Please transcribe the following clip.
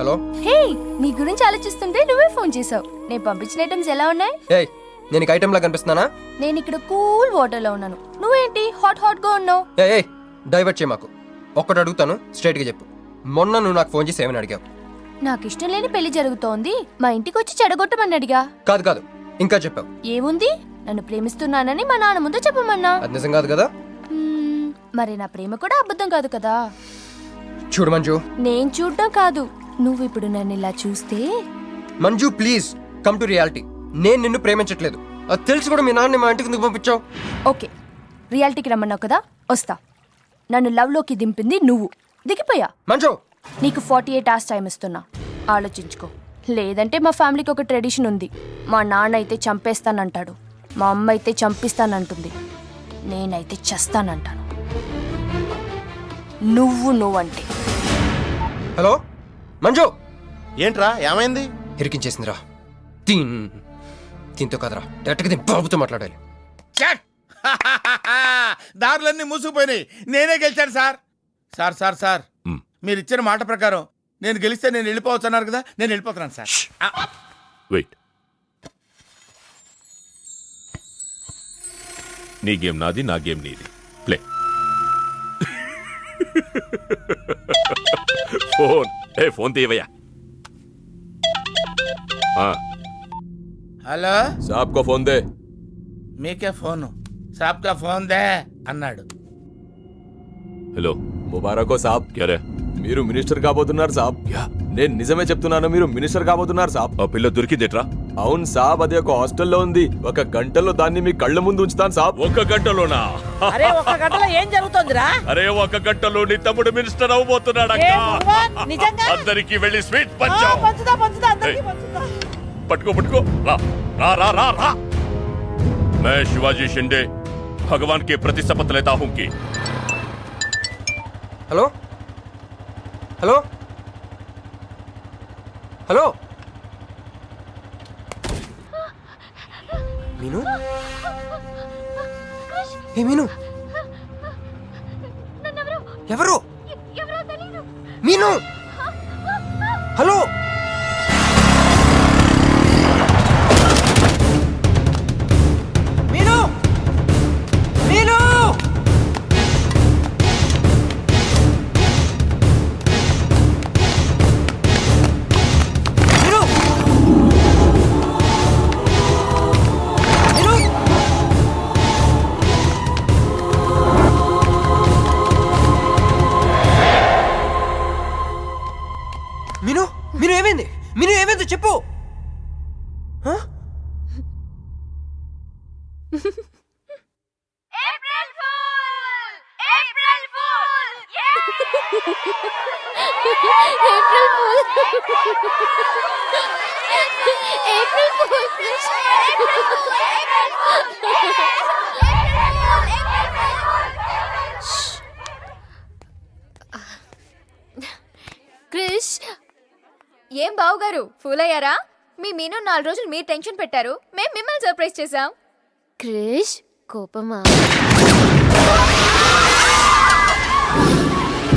Hello. హే, నీ గురించి ఆలోచిస్తుంటే నువ్వే ఫోన్ చేసావు. నేను పంపించిన ఐటమ్స్ ఎలా ఉన్నాయి? ఏయ్, నేను నీకు ఐటమ్ లా కనిపిస్తున్నానా? నేను ఇక్కడ కూల్ వాటర్ లో ఉన్నాను, నువ్వేంటి హాట్ హాట్ గా ఉన్నావు? ఏయ్ డైవర్ట్ చేయ మాకు. ఒక్కటి అడుగుతాను, స్ట్రైట్ గా చెప్పు. మొన్న నువ్వు నాకు ఫోన్ చేసి ఏమని అడిగావు? నాకు ఇష్టం లేని పెళ్లి జరుగుతోంది, మా ఇంటికి వచ్చి చెడగొట్టమని అడిగా. కాదు ఇంకా చెప్పావు. ఏముంది, నన్ను ప్రేమిస్తున్నానని మా నాన్న ముందు చెప్పమన్నా. అది నిజం కాదు కదా? మరి నా ప్రేమ కూడా అబద్ధం కాదు కదా? చూడు మంజు. నేను చూడటం కాదు, నువ్వు ఇప్పుడు నన్ను ఇలా చూస్తే. Manju please come to reality. నేను నిన్ను ప్రేమించట్లేదు, అది తెలిసి కూడా మీ నాన్న మా ఇంటికి ఎందుకు పంపించావు? ఓకే, రియాలిటీకి రమ్మన్నావు కదా, వస్తా. నన్ను లవ్ లోకి దింపింది నువ్వు, దిగిపోయా. మంజు నీకు 48 hours టైం ఇస్తున్నా, ఆలోచించుకో. లేదంటే మా ఫ్యామిలీకి ఒక ట్రెడిషన్ ఉంది, మా నాన్న అయితే చంపేస్తానంటాడు, మా అమ్మ అయితే చంపిస్తానంటుంది, నేనైతే చస్తానంటాను. నువ్వంటే. హలో మంజు. ఏంట్రా ఏమైంది? ఇరికించేసిందిరా. దీంతో కదరా, డైరెక్ట్గా దీని బాబుతో మాట్లాడాలి. దారులన్నీ మూసుకుపోయినాయి, నేనే గెలిచాను సార్. సార్ సార్ సార్ మీరు ఇచ్చిన మాట ప్రకారం నేను గెలిస్తే నేను వెళ్ళిపోవచ్చు అన్నారు కదా, నేను వెళ్ళిపోతున్నాను సార్. వెయిట్, నీ గేమ్ నాది, నా గేమ్ నీది. ప్లే. ఫోన్ తీయవయ్యా. హలో సాబ్ కో ఫోన్ దే. మీకే ఫోను, సాబ్కా ఫోన్ దే అన్నాడు. హలో ముబారకో సాబ్. క్యారే? మీరు మినిస్టర్ కాబోతున్నారు సాబ్. నేను నిజమే చెప్తున్నాను, మీరు మినిస్టర్ కాబోతున్నారు సాబ్. ఆ పిల్ల దొరికిందేట్రా? అవును సాబ్, అది ఒక హాస్టల్లో ఉంది. 1 గంటలో దాన్ని మీ కళ్ళ ముందు ఉంచుతాను సాబ్. 1 గంటలోనా? అరే 1 గంటలో ఏం జరుగుతోందిరా? అరే 1 గంటలో నీ తమ్ముడు మినిస్టర్ అవబోతున్నాడు. నిజంగా అందరికి వెళ్ళి స్వీట్ పంచావు. పంచుదా అందరికీ పంచుదా. పట్టుకో రా రా రా రా రా. मैं शिवाजी शिंदे भगवान के प्रति शपथ लेता हूं कि. హలో హలో హలో మీను. ఏ మీను, ఎవరు? మీను, హలో. మీను మీను మీను మీను ఏమైంది? మీను ఏమైంది చెప్పు. క్రిష్, ఏం బావుగారు ఫూల్ అయ్యారా? మీ మీను 4 రోజులు మీరు టెన్షన్ పెట్టారు, మేము మిమ్మల్ని సర్ప్రైజ్ చేసాం. క్రిష్, కోపమా?